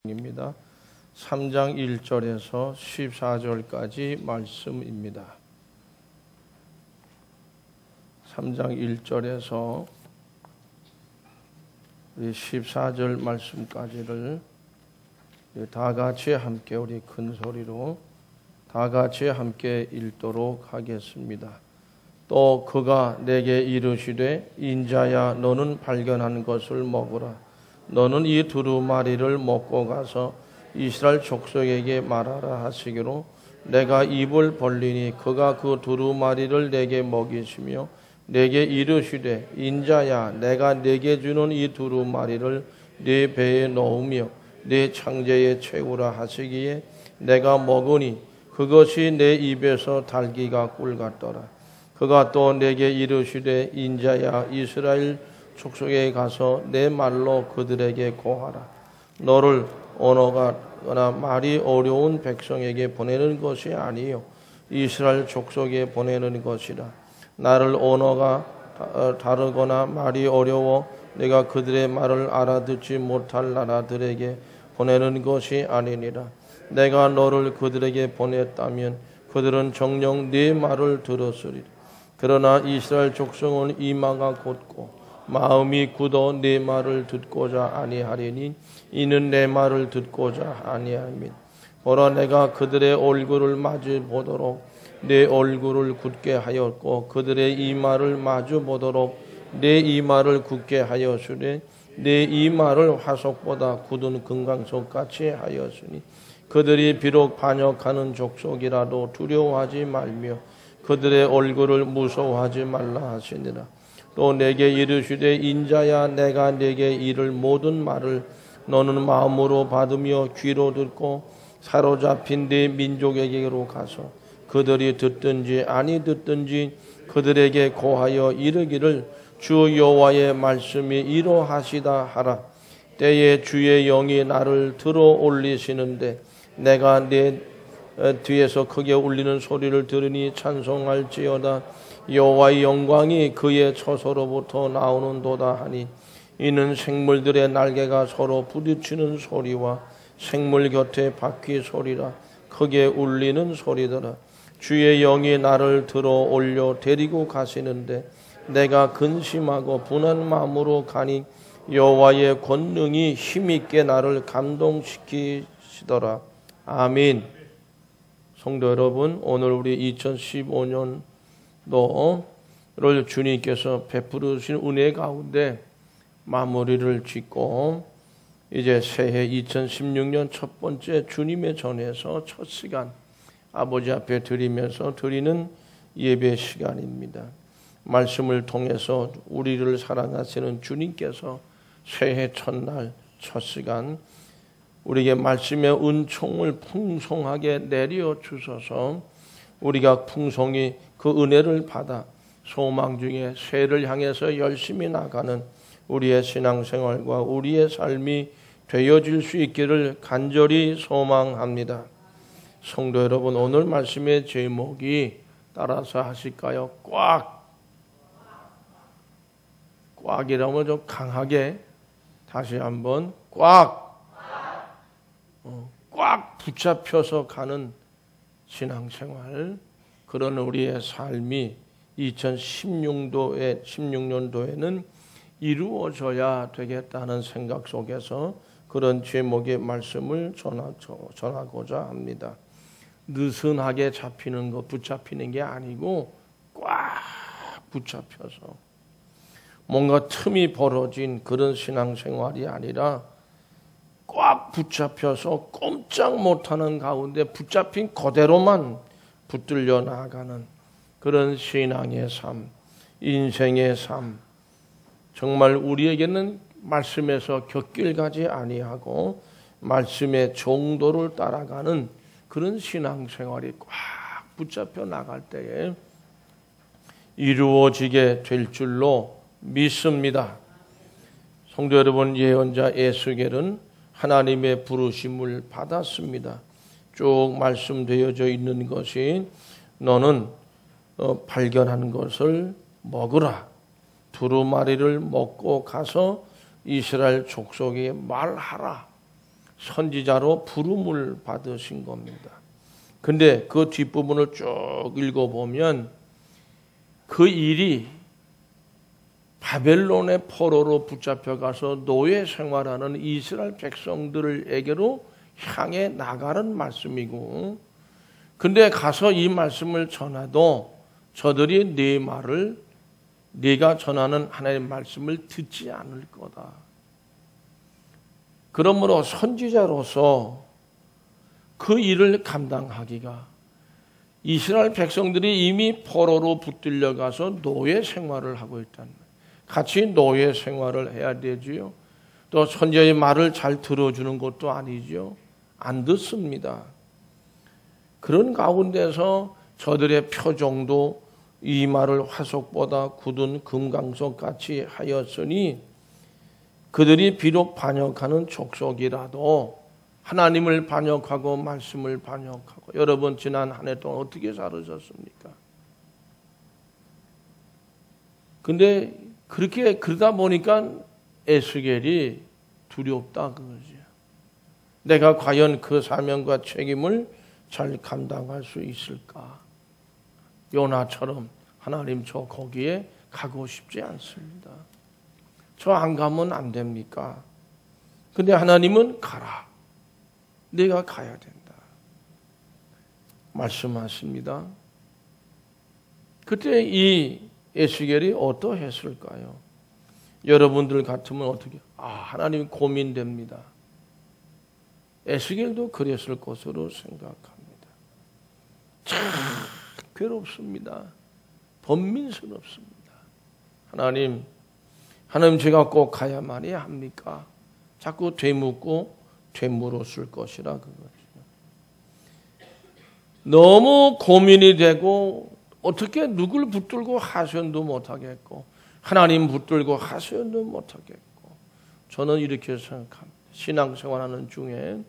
입니다. 3장 1절에서 14절까지 말씀입니다. 3장 1절에서 14절 말씀까지를 다 같이 함께 우리 큰 소리로 다 같이 함께 읽도록 하겠습니다. 또 그가 내게 이르시되 인자야 너는 발견한 것을 먹으라. 너는 이 두루마리를 먹고 가서 이스라엘 족속에게 말하라 하시기로 내가 입을 벌리니 그가 그 두루마리를 내게 먹이시며 내게 이르시되 인자야 내가 내게 주는 이 두루마리를 네 배에 넣으며 네 창자에 채우라 하시기에 내가 먹으니 그것이 내 입에서 달기가 꿀 같더라. 그가 또 내게 이르시되 인자야 이스라엘 족속에 가서 내 말로 그들에게 고하라. 너를 언어가거나 말이 어려운 백성에게 보내는 것이 아니요 이스라엘 족속에 보내는 것이라. 나를 언어가 다르거나 말이 어려워 내가 그들의 말을 알아듣지 못할 나라들에게 보내는 것이 아니니라. 내가 너를 그들에게 보냈다면 그들은 정녕 네 말을 들었으리라. 그러나 이스라엘 족속은 이마가 곧고 마음이 굳어 내 말을 듣고자 아니하리니 이는 내 말을 듣고자 아니함이니 보라 내가 그들의 얼굴을 마주 보도록 내 얼굴을 굳게 하였고 그들의 이마를 마주 보도록 내 이마를 굳게 하였으니 내 이마를 화석보다 굳은 금강석같이 하였으니 그들이 비록 반역하는 족속이라도 두려워하지 말며 그들의 얼굴을 무서워하지 말라 하시니라. 또 내게 이르시되 인자야 내가 내게 이를 모든 말을 너는 마음으로 받으며 귀로 듣고 사로잡힌 네 민족에게로 가서 그들이 듣든지 아니 듣든지 그들에게 고하여 이르기를 주 여호와의 말씀이 이러하시다 하라. 때에 주의 영이 나를 들어 올리시는데 내가 내 뒤에서 크게 울리는 소리를 들으니 찬송할지어다. 여호와의 영광이 그의 처소로부터 나오는도다 하니 이는 생물들의 날개가 서로 부딪히는 소리와 생물 곁에 바퀴 소리라 크게 울리는 소리더라. 주의 영이 나를 들어 올려 데리고 가시는데 내가 근심하고 분한 마음으로 가니 여호와의 권능이 힘있게 나를 감동시키시더라. 아멘. 성도 여러분, 오늘 우리 2015년도를 주님께서 베푸르신 은혜 가운데 마무리를 짓고 이제 새해 2016년 첫 번째 주님의 전에서 첫 시간 아버지 앞에 드리면서 드리는 예배 시간입니다. 말씀을 통해서 우리를 사랑하시는 주님께서 새해 첫날 첫 시간 우리에게 말씀의 은총을 풍성하게 내려 주셔서 우리가 풍성히 그 은혜를 받아 소망 중에 새해를 향해서 열심히 나가는 우리의 신앙생활과 우리의 삶이 되어질 수 있기를 간절히 소망합니다. 성도 여러분, 오늘 말씀의 제목이 따라서 하실까요? 꽉이라면 좀 강하게 다시 한번 꽉 붙잡혀서 가는 신앙생활, 그런 우리의 삶이 2016년도에는 이루어져야 되겠다는 생각 속에서 그런 제목의 말씀을 전하고자 합니다. 느슨하게 잡히는 것, 붙잡히는 게 아니고 꽉 붙잡혀서 뭔가 틈이 벌어진 그런 신앙생활이 아니라 꽉 붙잡혀서 꼼짝 못하는 가운데 붙잡힌 그대로만 붙들려 나가는 그런 신앙의 삶, 인생의 삶, 정말 우리에게는 말씀에서 곁길 가지 아니하고 말씀의 정도를 따라가는 그런 신앙생활이 꽉 붙잡혀 나갈 때에 이루어지게 될 줄로 믿습니다. 성도 여러분, 예언자 에스겔은 하나님의 부르심을 받았습니다. 쭉 말씀되어져 있는 것이 너는 발견한 것을 먹으라. 두루마리를 먹고 가서 이스라엘 족속에 말하라. 선지자로 부름을 받으신 겁니다. 근데 그 뒷부분을 쭉 읽어보면 그 일이 바벨론의 포로로 붙잡혀가서 노예 생활하는 이스라엘 백성들에게로 향해 나가는 말씀이고, 근데 가서 이 말씀을 전해도 저들이 네 말을, 네가 전하는 하나님의 말씀을 듣지 않을 거다. 그러므로 선지자로서 그 일을 감당하기가, 이스라엘 백성들이 이미 포로로 붙들려 가서 노예 생활을 하고 있다는 거예요. 같이 노예 생활을 해야 되지요. 또 선지자의 말을 잘 들어주는 것도 아니죠. 안 듣습니다. 그런 가운데서 저들의 표정도 이 말을 화석보다 굳은 금강석 같이 하였으니 그들이 비록 반역하는 족속이라도 하나님을 반역하고 말씀을 반역하고, 여러분 지난 한 해 동안 어떻게 살으셨습니까? 근데 그러다 보니까 에스겔이 두렵다 그거죠. 내가 과연 그 사명과 책임을 잘 감당할 수 있을까? 요나처럼 하나님 저 거기에 가고 싶지 않습니다. 저 안 가면 안 됩니까? 근데 하나님은 가라. 내가 가야 된다. 말씀하십니다. 그때 이 에스겔이 어떠했을까요? 여러분들 같으면 어떻게? 하나님 고민됩니다. 에스겔도 그랬을 것으로 생각합니다. 참 괴롭습니다. 번민스럽습니다. 하나님 제가 꼭 가야만이 합니까? 자꾸 되묻고 되물었을 것이라 그거죠. 너무 고민이 되고 어떻게 누굴 붙들고 하소연도 못하겠고 하나님 붙들고 하소연도 못하겠고, 저는 이렇게 생각합니다. 신앙생활하는 중에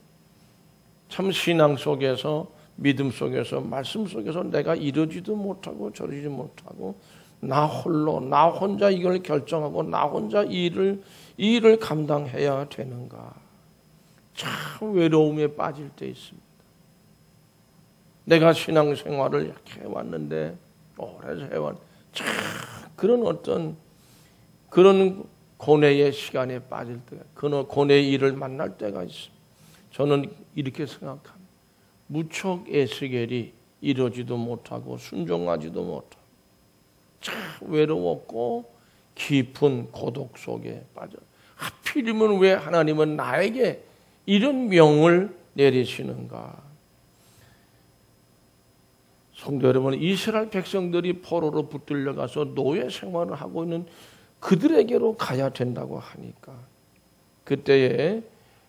참 신앙 속에서, 믿음 속에서, 말씀 속에서 내가 이러지도 못하고 저러지 못하고 나 혼자 이걸 결정하고 나 혼자 이 일을 감당해야 되는가, 참 외로움에 빠질 때 있습니다. 내가 신앙생활을 이렇게 해왔는데, 오래 해왔는데 참 그런 고뇌의 시간에 빠질 때가, 그런 고뇌의 일을 만날 때가 있습니다. 저는 이렇게 생각합니다. 무척 에스겔이 이러지도 못하고 순종하지도 못하고 참 외로웠고 깊은 고독 속에 빠져. 하필이면 왜 하나님은 나에게 이런 명을 내리시는가? 성도 여러분, 이스라엘 백성들이 포로로 붙들려가서 노예 생활을 하고 있는 그들에게로 가야 된다고 하니까, 그때에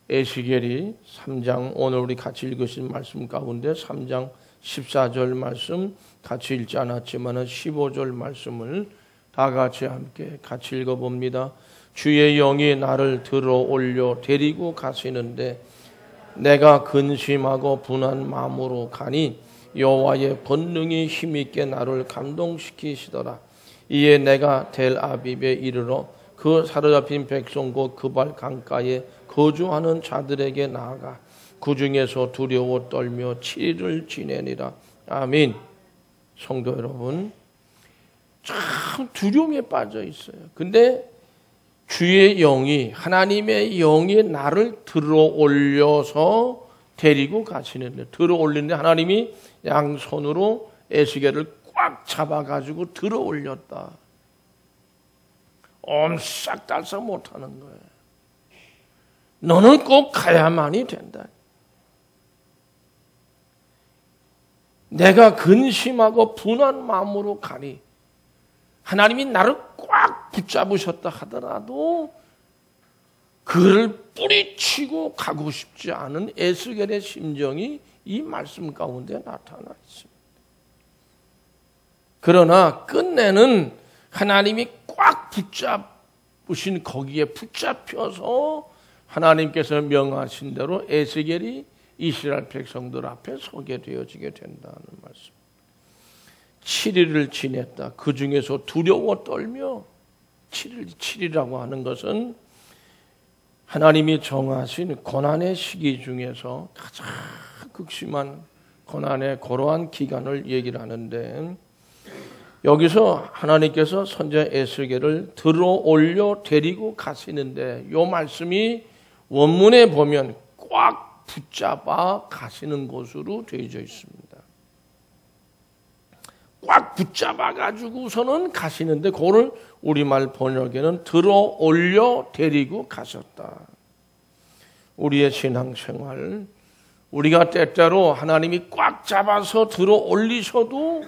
에스겔이 3장, 오늘 우리 같이 읽으신 말씀 가운데 3장 14절 말씀 같이 읽지 않았지만 15절 말씀을 다 함께 같이 읽어봅니다. 주의 영이 나를 들어 올려 데리고 가시는데 내가 근심하고 분한 마음으로 가니 여호와의 권능이 힘있게 나를 감동시키시더라. 이에 내가 델아비브에 이르러 그 사로잡힌 백성 곧 그발 강가에 거주하는 자들에게 나아가 그 중에서 두려워 떨며 7일을 지내니라. 아멘. 성도 여러분, 참 두려움에 빠져 있어요. 근데 주의 영이, 하나님의 영이 나를 들어 올려서 데리고 가시는데, 들어 올리는데 하나님이 양손으로 에스겔을 꽉 잡아가지고 들어 올렸다. 옴싹달싹 못하는 거예요. 너는 꼭 가야만이 된다. 내가 근심하고 분한 마음으로 가니, 하나님이 나를 꽉 붙잡으셨다 하더라도 그를 뿌리치고 가고 싶지 않은 에스겔의 심정이 이 말씀 가운데 나타나 있습니다. 그러나 끝내는 하나님이 꽉 붙잡으신 거기에 붙잡혀서 하나님께서 명하신 대로 에스겔이 이스라엘 백성들 앞에 서게 되어지게 된다는 말씀. 7일을 지냈다. 그 중에서 두려워 떨며, 7일이라고 하는 것은 하나님이 정하신 고난의 시기 중에서 가장 극심한 고난의 고러한 기간을 얘기를 하는데, 여기서 하나님께서 선지자 에스겔을 들어 올려 데리고 가시는데, 이 말씀이 원문에 보면 꽉 붙잡아 가시는 것으로 되어져 있습니다. 꽉 붙잡아 가지고서는 가시는데, 그거를 우리말 번역에는 들어 올려 데리고 가셨다. 우리의 신앙생활, 우리가 때때로 하나님이 꽉 잡아서 들어 올리셔도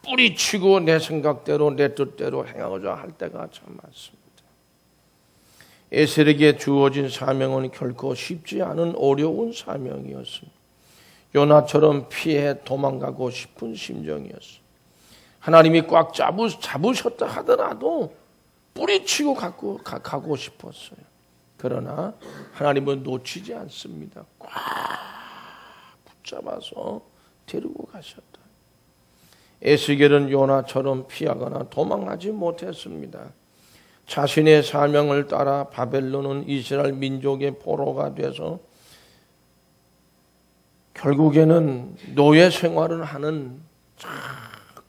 뿌리치고 내 생각대로 내 뜻대로 행하고자 할 때가 참 많습니다. 에스겔에게 주어진 사명은 결코 쉽지 않은 어려운 사명이었습니다. 요나처럼 피해 도망가고 싶은 심정이었습니다. 하나님이 꽉 잡으셨다 하더라도 뿌리치고 가고 싶었어요. 그러나 하나님은 놓치지 않습니다. 꽉 붙잡아서 데리고 가셨다. 에스겔은 요나처럼 피하거나 도망하지 못했습니다. 자신의 사명을 따라 바벨론은 이스라엘 민족의 포로가 돼서 결국에는 노예 생활을 하는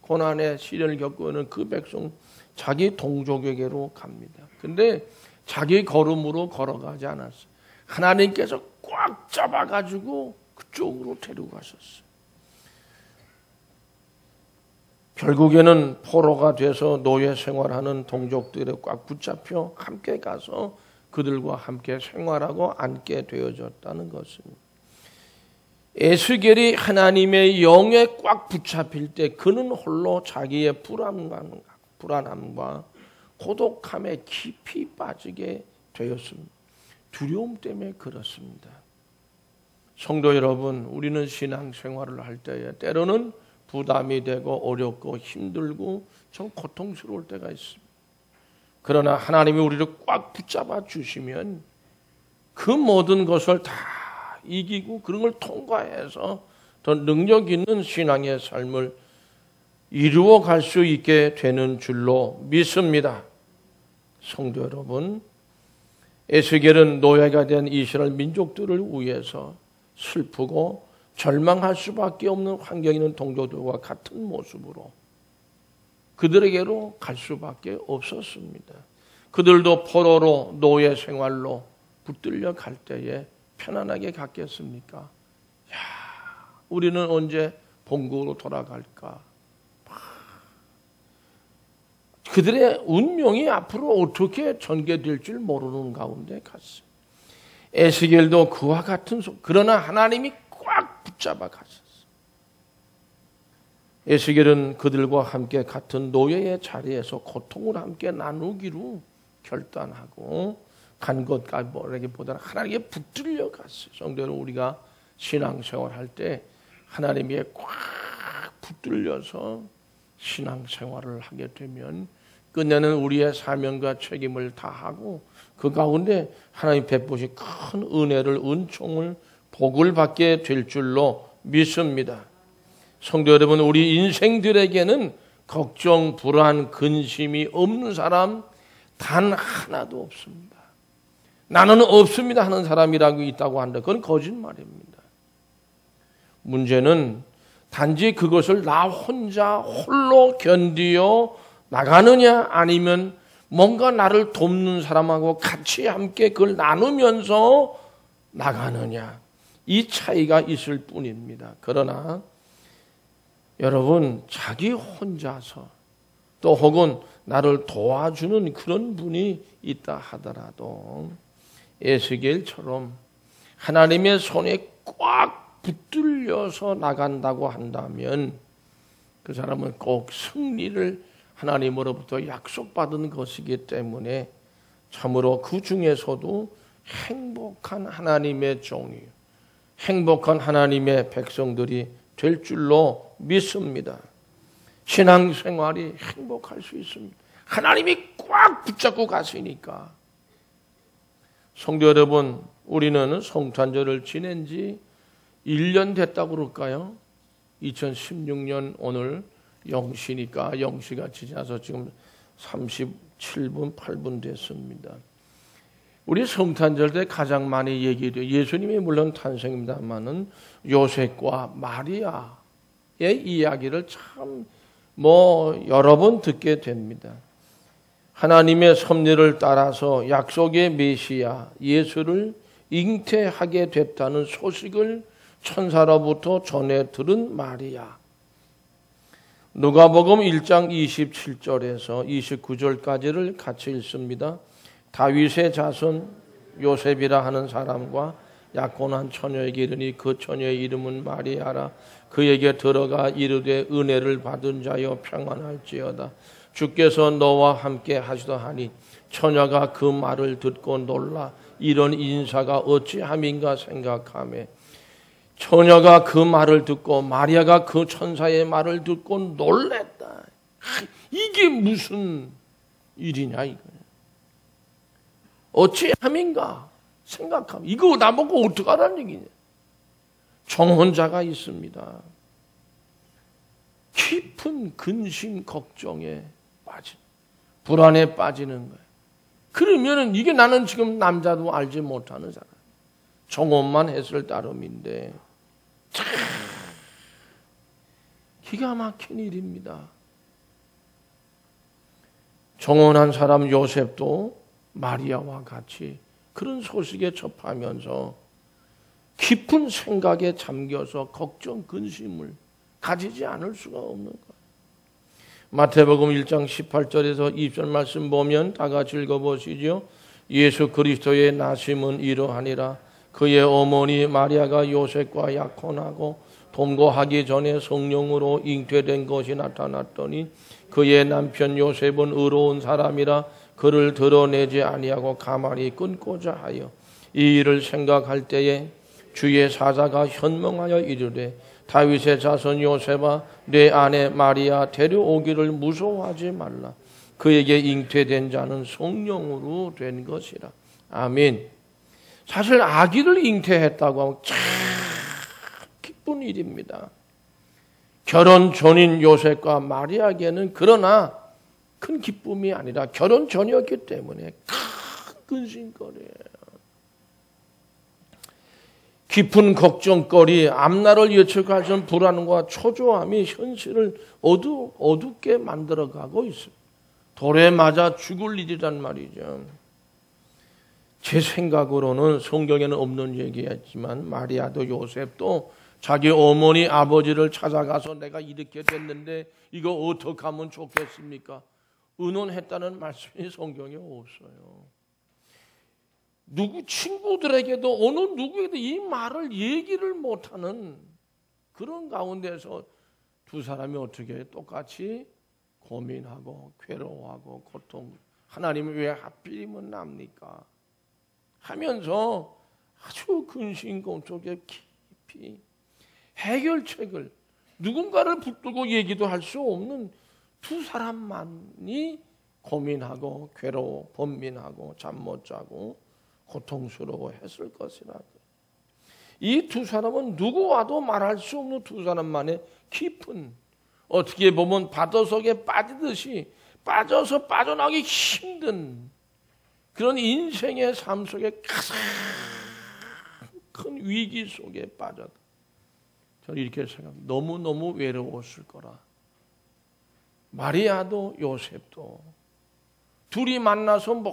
고난의 시련을 겪고 있는 그 백성, 자기 동족에게로 갑니다. 근데 자기 걸음으로 걸어가지 않았어요. 하나님께서 꽉 잡아가지고 그쪽으로 데리고 가셨어요. 결국에는 포로가 돼서 노예 생활하는 동족들에 꽉 붙잡혀 함께 가서 그들과 함께 생활하고 앉게 되어졌다는 것입니다. 에스겔이 하나님의 영에 꽉 붙잡힐 때 그는 홀로 자기의 불안함과 고독함에 깊이 빠지게 되었습니다. 두려움 때문에 그렇습니다. 성도 여러분, 우리는 신앙생활을 할 때에 때로는 부담이 되고 어렵고 힘들고 좀 고통스러울 때가 있습니다. 그러나 하나님이 우리를 꽉 붙잡아 주시면 그 모든 것을 다 이기고 그런 걸 통과해서 더 능력 있는 신앙의 삶을 이루어 갈 수 있게 되는 줄로 믿습니다. 성도 여러분, 에스겔은 노예가 된 이스라엘 민족들을 위해서 슬프고 절망할 수밖에 없는 환경에 있는 동족들과 같은 모습으로 그들에게로 갈 수밖에 없었습니다. 그들도 포로로 노예 생활로 붙들려 갈 때에 편안하게 갔겠습니까? 우리는 언제 본국으로 돌아갈까? 그들의 운명이 앞으로 어떻게 전개될 줄 모르는 가운데 갔어요. 에스겔도 그와 같은 그러나 하나님이 꽉 붙잡아 가셨어요. 에스겔은 그들과 함께 같은 노예의 자리에서 고통을 함께 나누기로 결단하고 간 것까지보다는 하나님께 붙들려 갔어요. 성도 여러분, 우리가 신앙생활 할 때 하나님께 꽉 붙들려서 신앙생활을 하게 되면 끝내는 우리의 사명과 책임을 다하고 그 가운데 하나님 베푸신 큰 은혜를, 은총을, 복을 받게 될 줄로 믿습니다. 성도 여러분, 우리 인생들에게는 걱정, 불안, 근심이 없는 사람 단 하나도 없습니다. 나는 없습니다 하는 사람이라고 있다고 한다. 그건 거짓말입니다. 문제는 단지 그것을 나 혼자 홀로 견디어 나가느냐, 아니면 뭔가 나를 돕는 사람하고 같이 함께 그걸 나누면서 나가느냐, 이 차이가 있을 뿐입니다. 그러나 여러분, 자기 혼자서 또 혹은 나를 도와주는 그런 분이 있다 하더라도 에스겔처럼 하나님의 손에 꽉 붙들려서 나간다고 한다면 그 사람은 꼭 승리를 하나님으로부터 약속받은 것이기 때문에 참으로 그 중에서도 행복한 하나님의 종이, 행복한 하나님의 백성들이 될 줄로 믿습니다. 신앙생활이 행복할 수 있습니다. 하나님이 꽉 붙잡고 가시니까. 성도 여러분, 우리는 성탄절을 지낸 지 1년 됐다고 그럴까요? 2016년 오늘 0시니까 0시가 지나서 지금 37분, 8분 됐습니다. 우리 성탄절 때 가장 많이 얘기해요. 예수님이 물론 탄생입니다만은 요셉과 마리아의 이야기를 참 여러 번 듣게 됩니다. 하나님의 섭리를 따라서 약속의 메시아 예수를 잉태하게 됐다는 소식을 천사로부터 전해 들은 마리아. 누가복음 1장 27절에서 29절까지를 같이 읽습니다. 다윗의 자손 요셉이라 하는 사람과 약혼한 처녀에게 이르니 그 처녀의 이름은 마리아라. 그에게 들어가 이르되 은혜를 받은 자여 평안할지어다. 주께서 너와 함께 하시다 하니 처녀가 그 말을 듣고 놀라 이런 인사가 어찌함인가 생각하며 처녀가 그 말을 듣고 마리아가 그 천사의 말을 듣고 놀랬다. 이게 무슨 일이냐 이거야. 어찌함인가 생각하면 이거 나보고 어떡하라는 얘기냐. 정혼자가 있습니다. 깊은 근심 걱정에 불안에 빠지는 거예요. 그러면은 이게 나는 지금 남자도 알지 못하는 사람. 정혼만 했을 따름인데 참 기가 막힌 일입니다. 정혼한 사람 요셉도 마리아와 같이 그런 소식에 접하면서 깊은 생각에 잠겨서 걱정, 근심을 가지지 않을 수가 없는 거예요. 마태복음 1장 18절에서 20절 말씀 보면 다 같이 읽어보시죠. 예수 그리스도의 나심은 이러하니라. 그의 어머니 마리아가 요셉과 약혼하고 동거하기 전에 성령으로 잉태된 것이 나타났더니 그의 남편 요셉은 의로운 사람이라 그를 드러내지 아니하고 가만히 끊고자 하여 이 일을 생각할 때에 주의 사자가 현명하여 이르되 다윗의 자손 요셉아 내 아내 마리아 데려오기를 무서워하지 말라. 그에게 잉태된 자는 성령으로 된 것이라. 아멘. 사실 아기를 잉태했다고 하면 참 기쁜 일입니다. 결혼 전인 요셉과 마리아에게는 그러나 큰 기쁨이 아니라 결혼 전이었기 때문에 큰 근심거리예요. 깊은 걱정거리, 앞날을 예측할 수 없는 불안과 초조함이 현실을 어둡게 만들어가고 있어요. 돌에 맞아 죽을 일이란 말이죠. 제 생각으로는 성경에는 없는 얘기였지만 마리아도 요셉도 자기 어머니 아버지를 찾아가서 내가 이렇게 됐는데 이거 어떻게 하면 좋겠습니까? 의논했다는 말씀이 성경에 없어요. 누구 친구들에게도 어느 누구에게도 이 말을 얘기를 못하는 그런 가운데서 두 사람이 어떻게 똑같이 고민하고 괴로워하고 고통 하나님은 왜 하필이면 납니까? 하면서 아주 근심공적에 깊이 해결책을 누군가를 붙들고 얘기도 할 수 없는 두 사람만이 고민하고 괴로워 번민하고 잠 못 자고 고통스러워했을 것이라고. 이 두 사람은 누구와도 말할 수 없는 두 사람만의 깊은 어떻게 보면 바다 속에 빠지듯이 빠져서 빠져나오기 힘든 그런 인생의 삶 속에 가장 큰 위기 속에 빠졌다. 저는 이렇게 생각합니다. 너무너무 외로웠을 거라. 마리아도 요셉도 둘이 만나서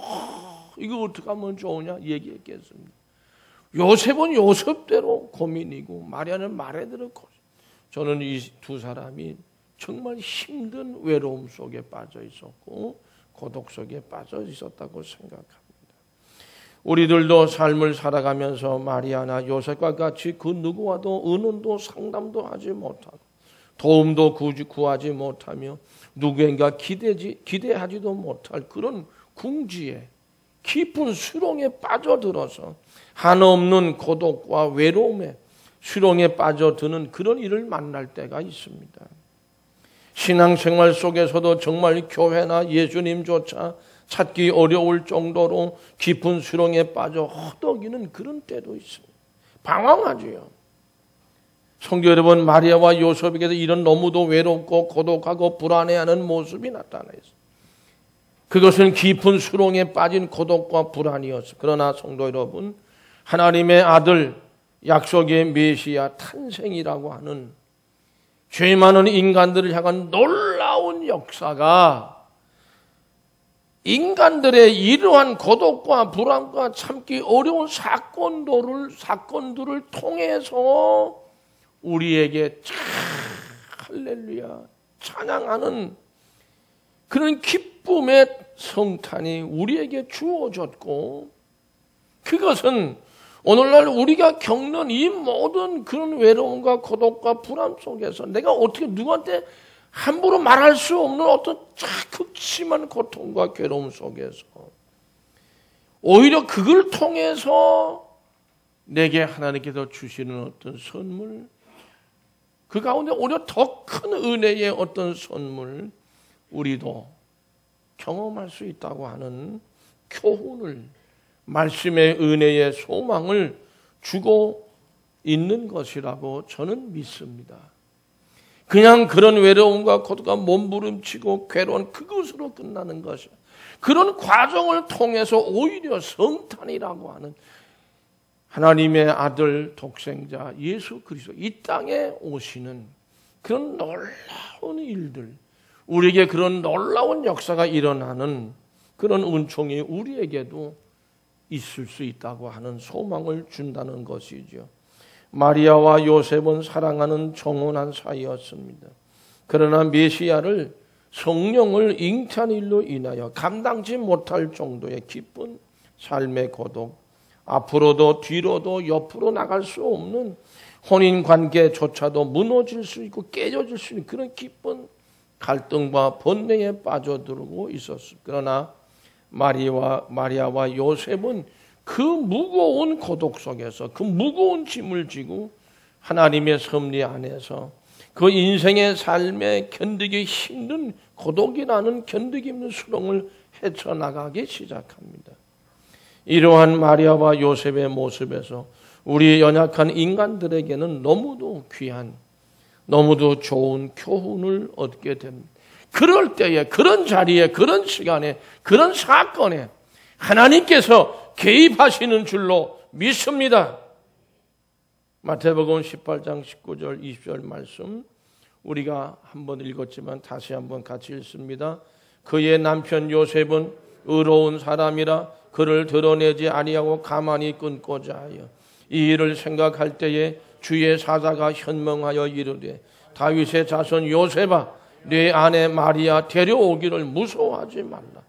이거 어떻게 하면 좋으냐 얘기했겠습니다. 요셉은 요셉대로 고민이고 마리아는 말해대로 고민. 저는 이 두 사람이 정말 힘든 외로움 속에 빠져 있었고 고독 속에 빠져 있었다고 생각합니다. 우리들도 삶을 살아가면서 마리아나 요셉과 같이 그 누구와도 의논도 상담도 하지 못하고 도움도 구하지 못하며 누구인가 기대하지도 못할 그런 궁지에 깊은 수렁에 빠져들어서 한없는 고독과 외로움에 수렁에 빠져드는 그런 일을 만날 때가 있습니다. 신앙생활 속에서도 정말 교회나 예수님조차 찾기 어려울 정도로 깊은 수렁에 빠져 허덕이는 그런 때도 있습니다. 방황하지요. 성도 여러분, 마리아와 요셉에게도 이런 너무도 외롭고 고독하고 불안해하는 모습이 나타나 있습니다. 그것은 깊은 수렁에 빠진 고독과 불안이었습니다. 그러나 성도 여러분, 하나님의 아들, 약속의 메시아 탄생이라고 하는 죄 많은 인간들을 향한 놀라운 역사가 인간들의 이러한 고독과 불안과 참기 어려운 사건들을 통해서 우리에게 할렐루야 찬양하는 그런 기쁨의 성탄이 우리에게 주어졌고, 그것은 오늘날 우리가 겪는 이 모든 그런 외로움과 고독과 불안 속에서 내가 어떻게 누구한테 함부로 말할 수 없는 어떤 극심한 고통과 괴로움 속에서 오히려 그걸 통해서 내게 하나님께서 주시는 어떤 선물, 그 가운데 오히려 더 큰 은혜의 어떤 선물, 우리도 경험할 수 있다고 하는 교훈을, 말씀의 은혜의 소망을 주고 있는 것이라고 저는 믿습니다. 그냥 그런 외로움과 고독과 몸부림치고 괴로운 그것으로 끝나는 것이, 그런 과정을 통해서 오히려 성탄이라고 하는 하나님의 아들 독생자 예수 그리스도 이 땅에 오시는 그런 놀라운 일들, 우리에게 그런 놀라운 역사가 일어나는 그런 은총이 우리에게도 있을 수 있다고 하는 소망을 준다는 것이죠. 마리아와 요셉은 사랑하는 정혼한 사이였습니다. 그러나 메시아를 성령을 잉태한 일로 인하여 감당지 못할 정도의 깊은 삶의 고독, 앞으로도 뒤로도 옆으로 나갈 수 없는 혼인관계조차도 무너질 수 있고 깨져질 수 있는 그런 깊은 갈등과 번뇌에 빠져들고 있었습니다. 그러나 마리아와 요셉은 그 무거운 고독 속에서 그 무거운 짐을 지고 하나님의 섭리 안에서 그 인생의 삶에 견디기 힘든 고독이라는 견디기 힘든 수렁을 헤쳐나가기 시작합니다. 이러한 마리아와 요셉의 모습에서 우리 연약한 인간들에게는 너무도 귀한, 너무도 좋은 교훈을 얻게 됩니다. 그럴 때에, 그런 자리에, 그런 시간에, 그런 사건에 하나님께서 개입하시는 줄로 믿습니다. 마태복음 18장 19절 20절 말씀 우리가 한번 읽었지만 다시 한번 같이 읽습니다. 그의 남편 요셉은 의로운 사람이라 그를 드러내지 아니하고 가만히 끊고자 하여 이 일을 생각할 때에 주의 사자가 현명하여 이르되 다윗의 자손 요셉아 네 아내 마리아 데려오기를 무서워하지 말라.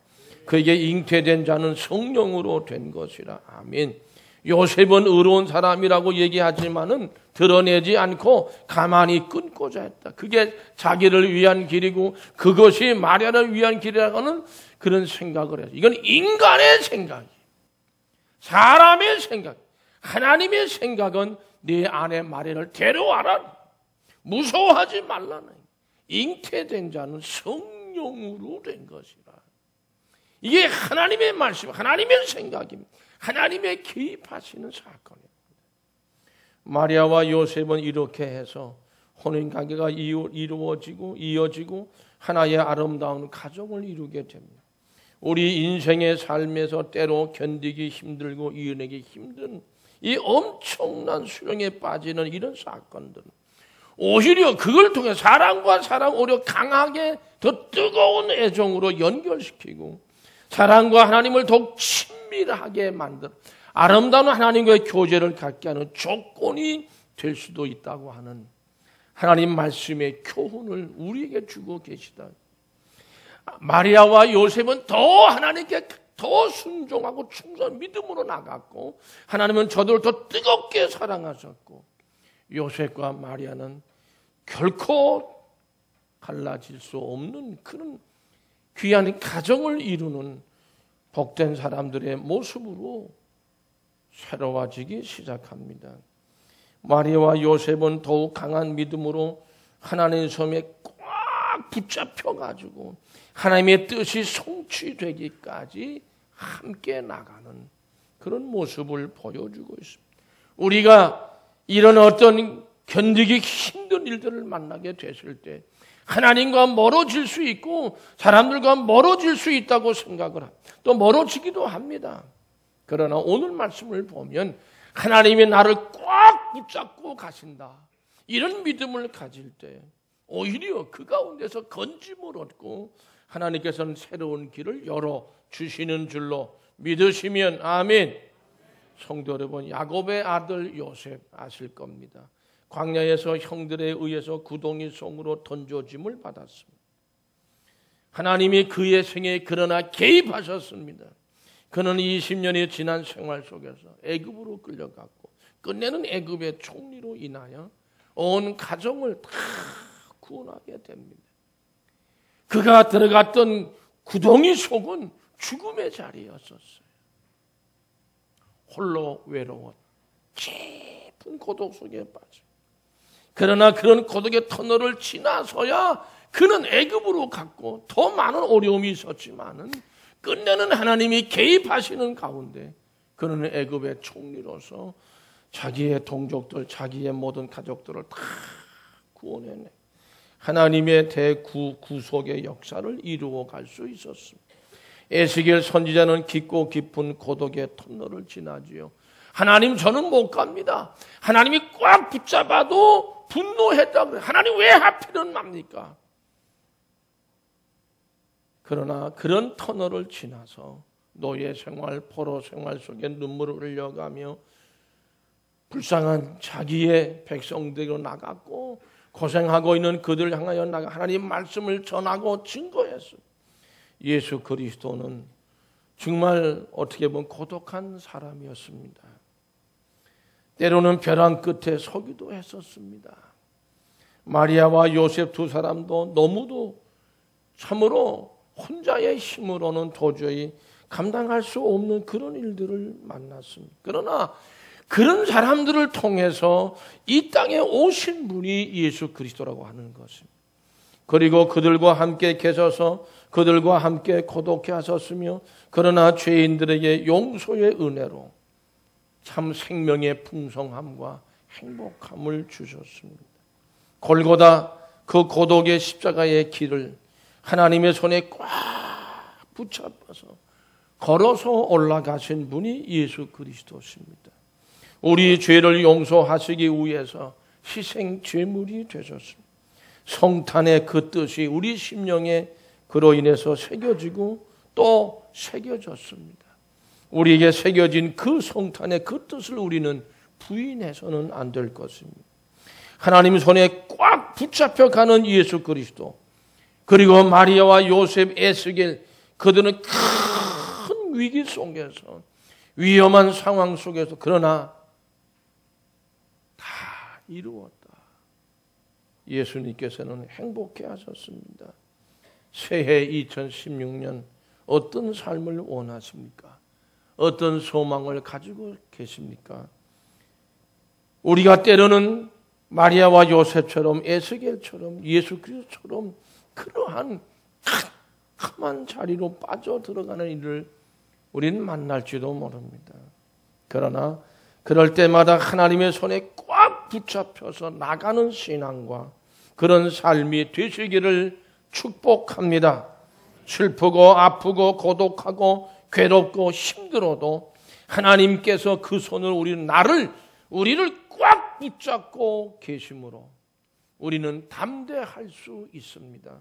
그에게 잉태된 자는 성령으로 된 것이라. 아멘. 요셉은 의로운 사람이라고 얘기하지만은 드러내지 않고 가만히 끊고자 했다. 그게 자기를 위한 길이고 그것이 마리아를 위한 길이라고는 그런 생각을 해요. 이건 인간의 생각이에요. 사람의 생각. 하나님의 생각은 네 아내 마리아를 데려와라. 무서워하지 말라는. 잉태된 자는 성령으로 된 것이라. 이게 하나님의 말씀, 하나님의 생각입니다. 하나님의 개입하시는 사건입니다. 마리아와 요셉은 이렇게 해서 혼인관계가 이어지고 하나의 아름다운 가정을 이루게 됩니다. 우리 인생의 삶에서 때로 견디기 힘들고 이겨내기 힘든 이 엄청난 수렁에 빠지는 이런 사건들은 오히려 그걸 통해 사랑과 사랑 오히려 강하게 더 뜨거운 애정으로 연결시키고 사랑과 하나님을 더욱 친밀하게 만든 아름다운 하나님과의 교제를 갖게 하는 조건이 될 수도 있다고 하는 하나님 말씀의 교훈을 우리에게 주고 계시다. 마리아와 요셉은 더 하나님께 더 순종하고 충성 믿음으로 나갔고 하나님은 저들을 더 뜨겁게 사랑하셨고 요셉과 마리아는 결코 갈라질 수 없는 그런 귀한 가정을 이루는 복된 사람들의 모습으로 새로워지기 시작합니다. 마리아와 요셉은 더욱 강한 믿음으로 하나님의 섬에 꽉 붙잡혀가지고 하나님의 뜻이 성취되기까지 함께 나가는 그런 모습을 보여주고 있습니다. 우리가 이런 어떤 견디기 힘든 일들을 만나게 됐을 때 하나님과 멀어질 수 있고 사람들과 멀어질 수 있다고 생각을 합니다. 또 멀어지기도 합니다. 그러나 오늘 말씀을 보면 하나님이 나를 꽉 붙잡고 가신다. 이런 믿음을 가질 때 오히려 그 가운데서 건짐을 얻고 하나님께서는 새로운 길을 열어주시는 줄로 믿으시면 아멘. 성도 여러분, 야곱의 아들 요셉 아실 겁니다. 광야에서 형들에 의해서 구덩이 속으로 던져짐을 받았습니다. 하나님이 그의 생에 그러나 개입하셨습니다. 그는 20년이 지난 생활 속에서 애굽으로 끌려갔고 끝내는 애굽의 총리로 인하여 온 가정을 다 구원하게 됩니다. 그가 들어갔던 구덩이 속은 죽음의 자리였었어요. 홀로 외로운 깊은 고독 속에 빠져. 그러나 그런 고독의 터널을 지나서야 그는 애굽으로 갔고 더 많은 어려움이 있었지만은 끝내는 하나님이 개입하시는 가운데 그는 애굽의 총리로서 자기의 동족들, 자기의 모든 가족들을 다 구원해내. 하나님의 구속의 역사를 이루어 갈 수 있었습니다. 에스겔 선지자는 깊고 깊은 고독의 터널을 지나지요. 하나님, 저는 못 갑니다. 하나님이 꽉 붙잡아도 분노했다고 그래요. 하나님 왜 하필은 맙니까? 그러나 그런 터널을 지나서 노예 생활, 포로 생활 속에 눈물을 흘려가며 불쌍한 자기의 백성들로 나갔고 고생하고 있는 그들을 향하여 나가 하나님 말씀을 전하고 증거했습니다. 예수 그리스도는 정말 어떻게 보면 고독한 사람이었습니다. 때로는 벼랑 끝에 서기도 했었습니다. 마리아와 요셉 두 사람도 너무도 참으로 혼자의 힘으로는 도저히 감당할 수 없는 그런 일들을 만났습니다. 그러나 그런 사람들을 통해서 이 땅에 오신 분이 예수 그리스도라고 하는 것입니다. 그리고 그들과 함께 계셔서 그들과 함께 고독해 하셨으며 그러나 죄인들에게 용서의 은혜로 참 생명의 풍성함과 행복함을 주셨습니다. 골고다 그 고독의 십자가의 길을 하나님의 손에 꽉 붙잡아서 걸어서 올라가신 분이 예수 그리스도십니다. 우리 죄를 용서하시기 위해서 희생 제물이 되셨습니다. 성탄의 그 뜻이 우리 심령에 그로 인해서 새겨지고 또 새겨졌습니다. 우리에게 새겨진 그 성탄의 그 뜻을 우리는 부인해서는 안 될 것입니다. 하나님 손에 꽉 붙잡혀가는 예수 그리스도, 그리고 마리아와 요셉, 에스겔, 그들은 큰 위기 속에서 위험한 상황 속에서 그러나 다 이루었다. 예수님께서는 행복해 하셨습니다. 새해 2016년 어떤 삶을 원하십니까? 어떤 소망을 가지고 계십니까? 우리가 때로는 마리아와 요셉처럼 에스겔처럼 예수 그리스도처럼 그러한 캄캄한 자리로 빠져 들어가는 일을 우리는 만날지도 모릅니다. 그러나 그럴 때마다 하나님의 손에 꽉 붙잡혀서 나가는 신앙과 그런 삶이 되시기를 축복합니다. 슬프고 아프고 고독하고 괴롭고 힘들어도 하나님께서 그 손을 우리를 꽉 붙잡고 계심으로 우리는 담대할 수 있습니다.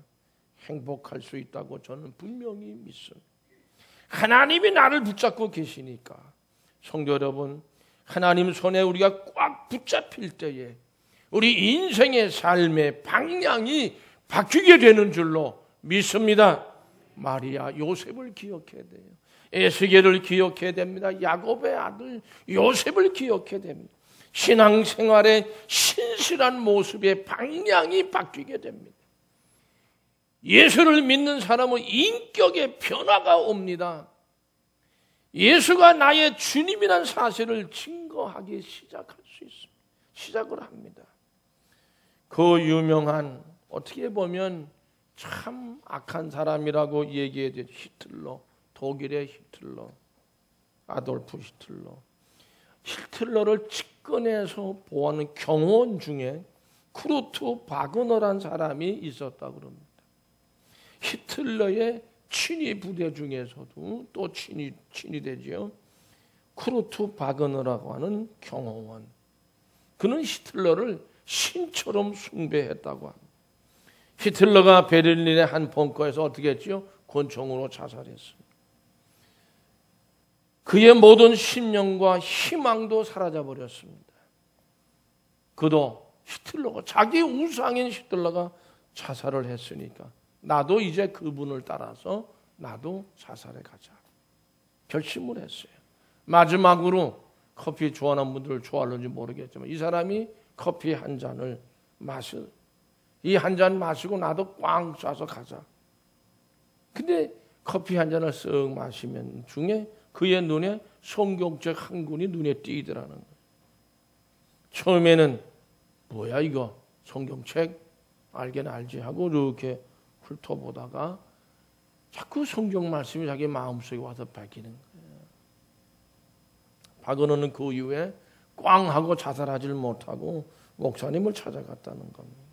행복할 수 있다고 저는 분명히 믿습니다. 하나님이 나를 붙잡고 계시니까 성도 여러분, 하나님 손에 우리가 꽉 붙잡힐 때에 우리 인생의 삶의 방향이 바뀌게 되는 줄로 믿습니다. 마리아, 요셉을 기억해야 돼요. 에스겔을 기억해야 됩니다. 야곱의 아들 요셉을 기억해야 됩니다. 신앙생활의 신실한 모습의 방향이 바뀌게 됩니다. 예수를 믿는 사람은 인격의 변화가 옵니다. 예수가 나의 주님이라는 사실을 증거하기 시작할 수 있습니다. 시작을 합니다. 그 유명한, 어떻게 보면 참 악한 사람이라고 얘기해야 되죠. 히틀러, 독일의 히틀러, 아돌프 히틀러. 히틀러를 집권해서 보호하는 경호원 중에 쿠르트 바그너란 사람이 있었다고 합니다. 히틀러의 친위 부대 중에서도 또 친위 되지요. 쿠르트 바그너라고 하는 경호원. 그는 히틀러를 신처럼 숭배했다고 합니다. 히틀러가 베를린의 한 벙커에서 어떻게 했지요? 권총으로 자살했습니다. 그의 모든 신념과 희망도 사라져버렸습니다. 그도 히틀러가 자기 우상인 히틀러가 자살을 했으니까 나도 이제 그분을 따라서 나도 자살해 가자. 결심을 했어요. 마지막으로 커피 좋아하는 분들 좋아하는지 모르겠지만 이 사람이 커피 한 잔을 이 한 잔 마시고 나도 꽝 쏴서 가자. 근데 커피 한 잔을 쓱 마시면 중에 그의 눈에 성경책 한 권이 눈에 띄더라는 거예요. 처음에는 뭐야 이거 성경책 알긴 알지 하고 이렇게 훑어보다가 자꾸 성경 말씀이 자기 마음속에 와서 박히는 거예요. 바그너는 그 이후에 꽝 하고 자살하지를 못하고 목사님을 찾아갔다는 겁니다.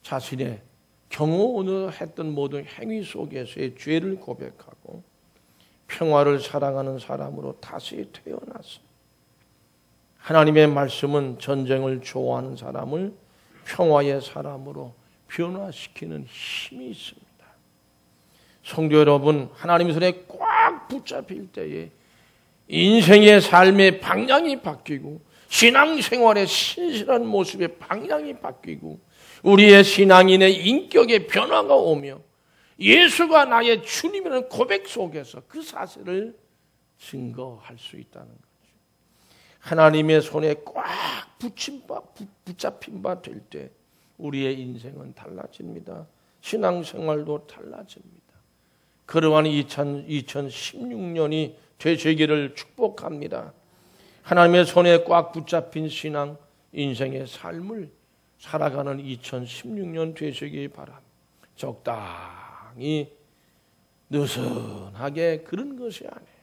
자신의 경호원으로 했던 모든 행위 속에서의 죄를 고백하고 평화를 사랑하는 사람으로 다시 태어났습니다. 하나님의 말씀은 전쟁을 좋아하는 사람을 평화의 사람으로 변화시키는 힘이 있습니다. 성도 여러분, 하나님의 손에 꽉 붙잡힐 때에 인생의 삶의 방향이 바뀌고 신앙생활의 신실한 모습의 방향이 바뀌고 우리의 신앙인의 인격의 변화가 오며 예수가 나의 주님이라는 고백 속에서 그 사실을 증거할 수 있다는 거죠. 하나님의 손에 꽉 붙잡힌 바 될 때 우리의 인생은 달라집니다. 신앙생활도 달라집니다. 그러한 2016년이 되시기를 축복합니다. 하나님의 손에 꽉 붙잡힌 신앙, 인생의 삶을 살아가는 2016년 되시기 바랍니다. 적당히 느슨하게 그런 것이 아니에요.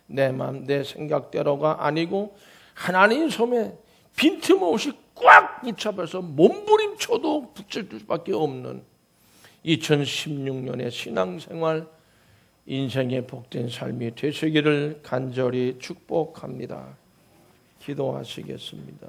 내 마음, 내 생각대로가 아니고 하나님 손에 빈틈없이 꽉 붙잡아서 몸부림쳐도 붙일 수밖에 없는 2016년의 신앙생활, 인생의 복된 삶이 되시기를 간절히 축복합니다. 기도하시겠습니다.